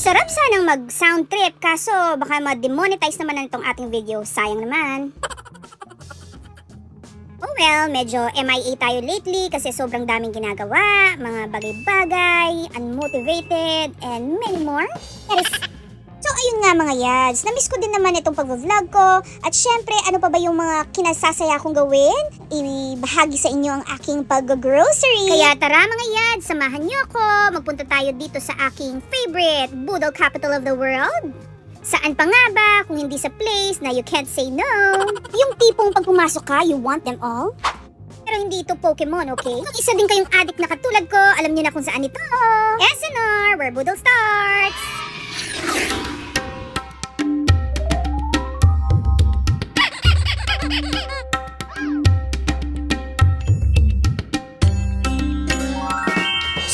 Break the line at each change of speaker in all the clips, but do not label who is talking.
Sarap sanang mag-sound trip kaso baka ma-demonetize naman itong ating video. Sayang naman. Oh well, medyo MIA tayo lately kasi sobrang daming ginagawa, mga bagay-bagay, unmotivated, and many more. So ayun nga mga yads, namiss ko din naman itong pag-vlog ko at syempre ano pa ba yung mga kinasasaya kong gawin? Ibahagi sa inyo ang aking pag-grocery. Kaya tara mga yads, samahan niyo ako, magpunta tayo dito sa aking favorite Boodle capital of the world. Saan pa nga ba kung hindi sa place na you can't say no? Yung tipong pag pumasok ka, you want them all? Pero hindi ito Pokemon, okay? Kung isa din kayong addict na katulad ko, alam niyo na kung saan ito. SNR, where Boodle starts!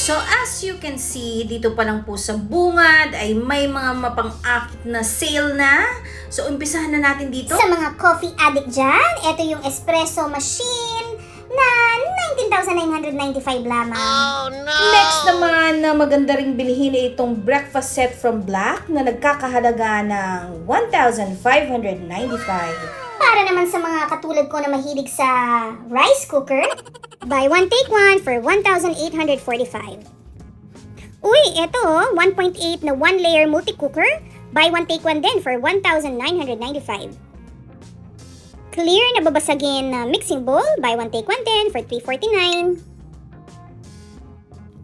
So as you can see, dito pa lang po sa bungad ay may mga mapang-akit na sale na. So umpisahan na natin dito.
Sa mga coffee addict dyan, ito yung espresso machine na 19,995 lamang.
Oh no!
Next naman na maganda ring bilhin ay itong breakfast set from Black na nagkakahalaga ng 1,595.
Para naman sa mga katulad ko na mahilig sa rice cooker, buy one take one for 1,845. Uy, eto 1.8 na one layer multi-cooker, buy one take one din for 1,995. Clear na babasagin na mixing bowl, buy one take one din for 349.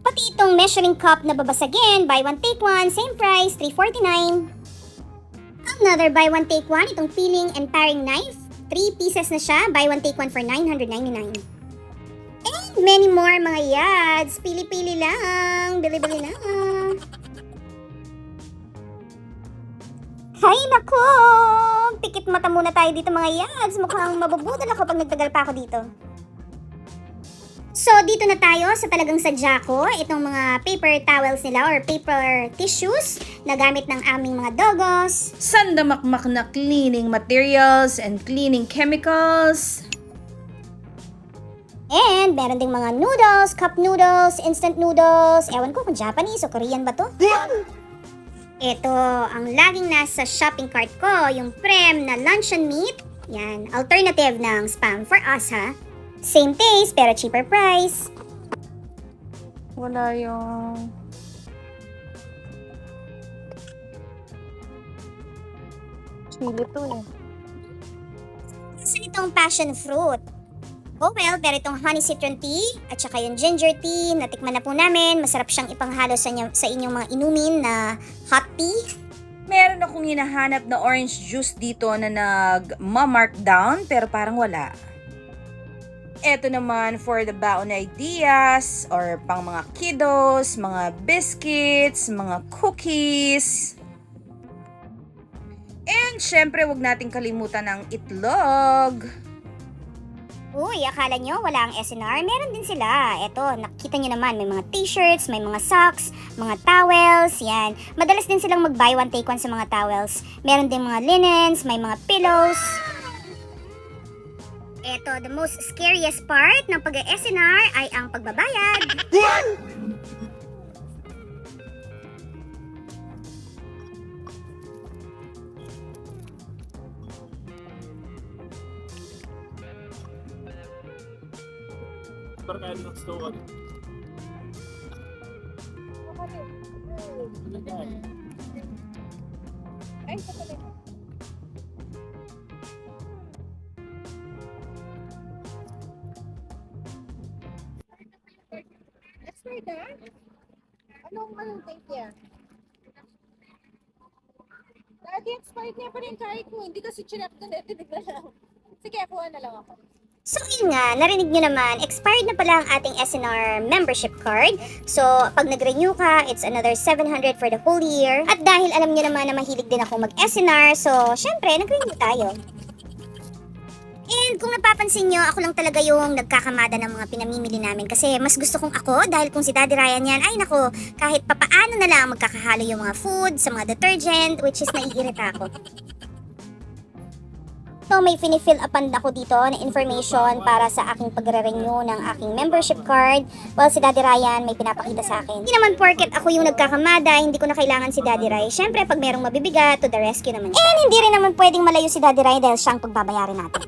Pati itong measuring cup na babasagin, buy one take one, same price, 349. Another buy one take one, itong peeling and paring knife. 3 pieces na siya, buy one take one for 999. And many more mga yads. Pili-pili lang. Bili-bili na. Hay nako! Pikit mata muna tayo dito mga yads. Mukhang mabubudol ako pag nagtagal pa ako dito. So, dito na tayo sa talagang sadya ko. Itong mga paper towels nila or paper tissues na gamit ng aming mga dogos.
Sandamakmak na cleaning materials and cleaning chemicals.
And meron ding mga noodles, cup noodles, instant noodles. Ewan ko kung Japanese o Korean ba to. Ito, ang laging nasa shopping cart ko, yung Prem na luncheon meat. Yan, alternative ng Spam for us ha. Same taste pero cheaper price.
Wala yung... Chili to eh.
Saan itong passion fruit? Oh well, pero itong honey citron tea at saka yung ginger tea, natikman na po namin. Masarap siyang ipanghalo sa inyong mga inumin na hot tea.
Meron akong hinahanap na orange juice dito na nag-markdown pero parang wala. Ito naman for the baon ideas or pang mga kiddos, mga biscuits, mga cookies. And syempre, wag nating kalimutan ang itlog.
Uy, akala nyo wala ang SNR? Meron din sila. Eto, nakita nyo naman, may mga t-shirts, may mga socks, mga towels, yan. Madalas din silang mag-buy one take one sa mga towels. Meron din mga linens, may mga pillows. Eto, the most scariest part ng pag-SNR ay ang pagbabayad.
Let's try that. Anong date niya? Dati expired niya pa rin kahit mo. Hindi kasi chinap na netinig na lang. Sige, kuha na lang ako.
So yun nga, narinig nyo naman, expired na pala ang ating SNR membership card. So pag nag-renew ka, it's another 700 for the whole year. At dahil alam nyo naman na mahilig din ako mag-SNR, so syempre nag-renew tayo. And kung napapansin nyo, ako lang talaga yung nagkakamada ng mga pinamimili namin kasi mas gusto kong ako dahil kung si Daddy Ryan yan, ay nako, kahit papaano na lang magkakahalo yung mga food sa mga detergent, which is naiirita ako. Ito, may finifill upan ako dito na information para sa aking pagre-renew ng aking membership card. Well, si Daddy Ryan may pinapakita sa akin. Hindi naman porket ako yung nagkakamada, hindi ko na kailangan si Daddy Ryan. Siyempre, pag merong mabibigat, to the rescue naman siya. And hindi rin naman pwedeng malayo si Daddy Ryan dahil siyang pagbabayarin natin.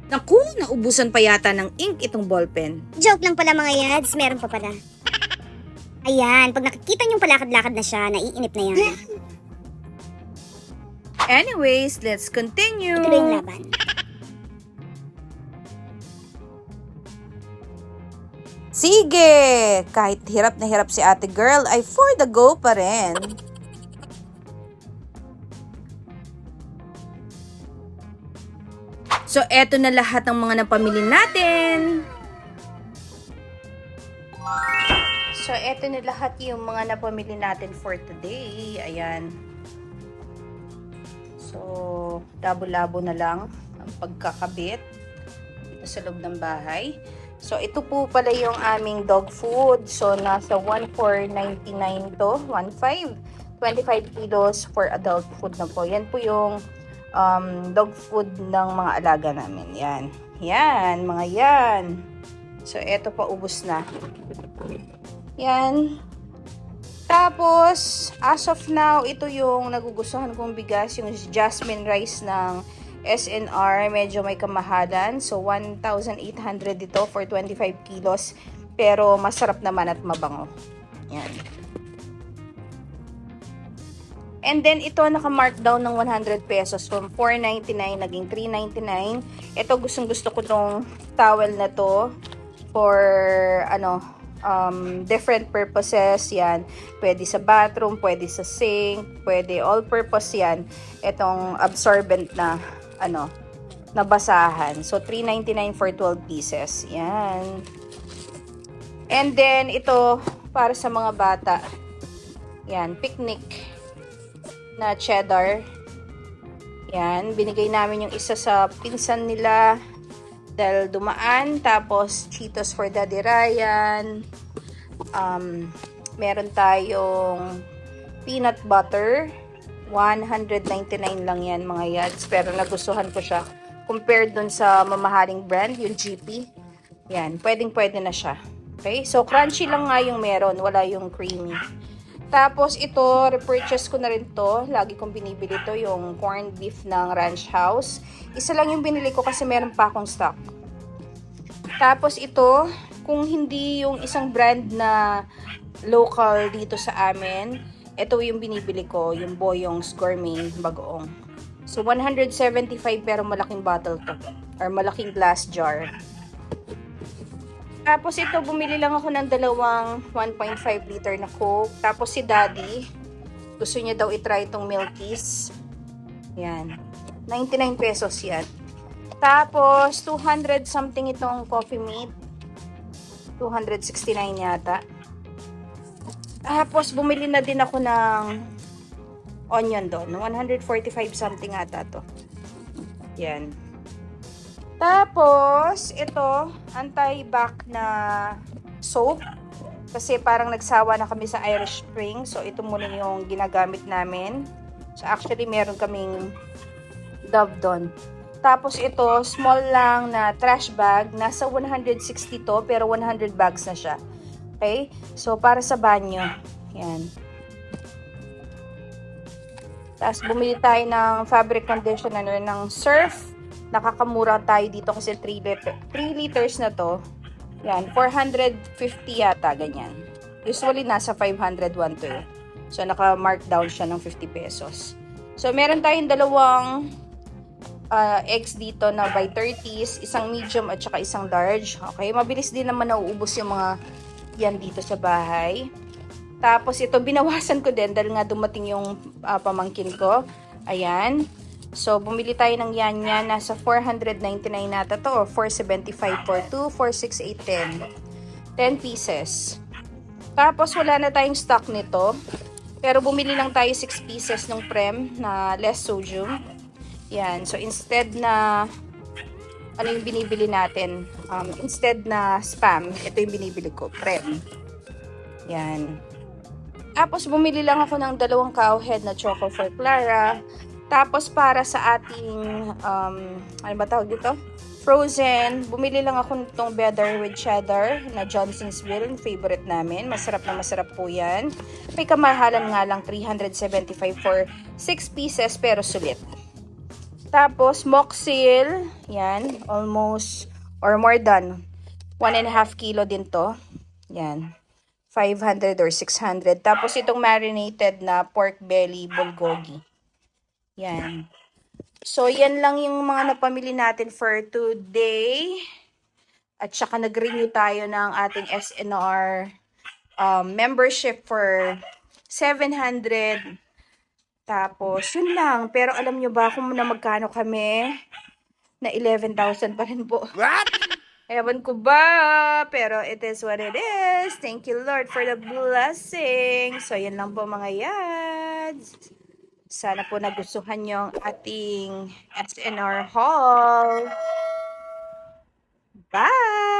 Naku, naubusan pa yata ng ink itong ballpen.
Joke lang pala mga yads, meron pa pala. Ayan, pag nakikita niyong palakad-lakad na siya, naiinip na yan.
Anyways, let's continue.
Ito na yung laban.
Sige! Kahit hirap na hirap si ate girl, ay for the go pa rin. So, eto na lahat ng mga napamili natin. So, eto na lahat yung mga napamili natin for today. Ayan. So, labo-labo na lang ang pagkakabit dito sa loob ng bahay. So, ito po pala yung aming dog food. So, nasa 1,499 to, 1,500. 25 kilos for adult food na po. Yan po yung dog food ng mga alaga namin. Yan. Yan, mga yan. So, eto pa, ubos na. Yan. Tapos, as of now, ito yung nagugustuhan kong bigas, yung jasmine rice ng SNR. Medyo may kamahalan. So, 1,800 ito for 25 kilos. Pero, masarap naman at mabango. Yan. And then, ito naka-mark down ng 100 pesos. From 499, naging 399. Ito, gustong-gusto ko tong towel na to. For, different purposes. Yan. Pwede sa bathroom, pwede sa sink, pwede all-purpose yan. Itong absorbent na, nabasahan. So, 399 for 12 pieces. Yan. And then, ito, para sa mga bata. Yan, picnic na cheddar. Yan, binigay namin yung isa sa pinsan nila dahil dumaan. Tapos, Cheetos for Daddy Ryan. Meron tayong peanut butter. 199 lang yan mga yads. Pero nagustuhan ko siya. Compared dun sa mamahaling brand, yung GP. Yan, pwedeng-pwede na siya. Okay? So, crunchy lang nga yung meron. Wala yung creamy. Tapos ito, repurchase ko na rin to. Lagi kong binibili to, yung corned beef ng Ranch House. Isa lang yung binili ko kasi meron pa akong stock. Tapos ito, kung hindi yung isang brand na local dito sa amin, ito yung binibili ko, yung Boyong's Gourmet Bagoong. So 175 pero malaking bottle to, or malaking glass jar. Tapos ito, bumili lang ako ng dalawang 1.5 liter na Coke. Tapos si Daddy, gusto niya daw itry itong Milkies. Yan. 99 pesos yan. Tapos, 200 something itong Coffee Mate. 269 yata. Tapos, bumili na din ako ng onion doon. 145 something ata to. Yan. Tapos, ito, anti-back na soap. Kasi parang nagsawa na kami sa Irish Spring. So, ito muna yung ginagamit namin. So, actually, meron kaming Dove doon. Tapos, ito, small lang na trash bag. Nasa 160 to, pero 100 bags na siya. Okay? So, para sa banyo. Yan. Tapos, bumili tayo ng fabric conditioner ng Surf. Nakakamura tayo dito kasi 3 liters na to. Yan, 450 yata, ganyan. Usually, nasa 501 to. So, naka-mark down siya ng 50 pesos. So, meron tayong dalawang eggs dito na by 30s. Isang medium at saka isang large. Okay, mabilis din naman nauubos yung mga yan dito sa bahay. Tapos, ito, binawasan ko din dahil nga dumating yung pamangkin ko. Ayan. So, bumili tayo ng yan. Nasa 499 nata to or 475 for 2, 4, 6, 8, 10. 10 pieces. Tapos, wala na tayong stock nito. Pero, bumili lang tayo 6 pieces ng Prem na less sodium. Yan. So, instead na ano yung binibili natin? Instead na Spam, ito yung binibili ko. Prem. Yan. Tapos, bumili lang ako ng dalawang cowhead na choco for Clara. Tapos para sa ating, ano ba tawag dito? Frozen, bumili lang ako nitong Better with Cheddar na Johnsonville, favorite namin. Masarap na masarap po yan. May kamahalan nga lang, 375 for 6 pieces pero sulit. Tapos Moxil, yan, almost or more than 1.5 kilo din to. Yan, 500 or 600. Tapos itong marinated na pork belly bulgogi. Yan. So, yan lang yung mga napamili natin for today. At saka nag-renew tayo ng ating SNR membership for 700. Tapos, yun lang. Pero alam nyo ba kung na magkano kami? Na 11,000 pa rin po. What? Ewan ko ba? Pero it is what it is. Thank you, Lord, for the blessing. So, yan lang po mga yads. Sana po nagustuhan nyo ang ating SNR haul. Bye!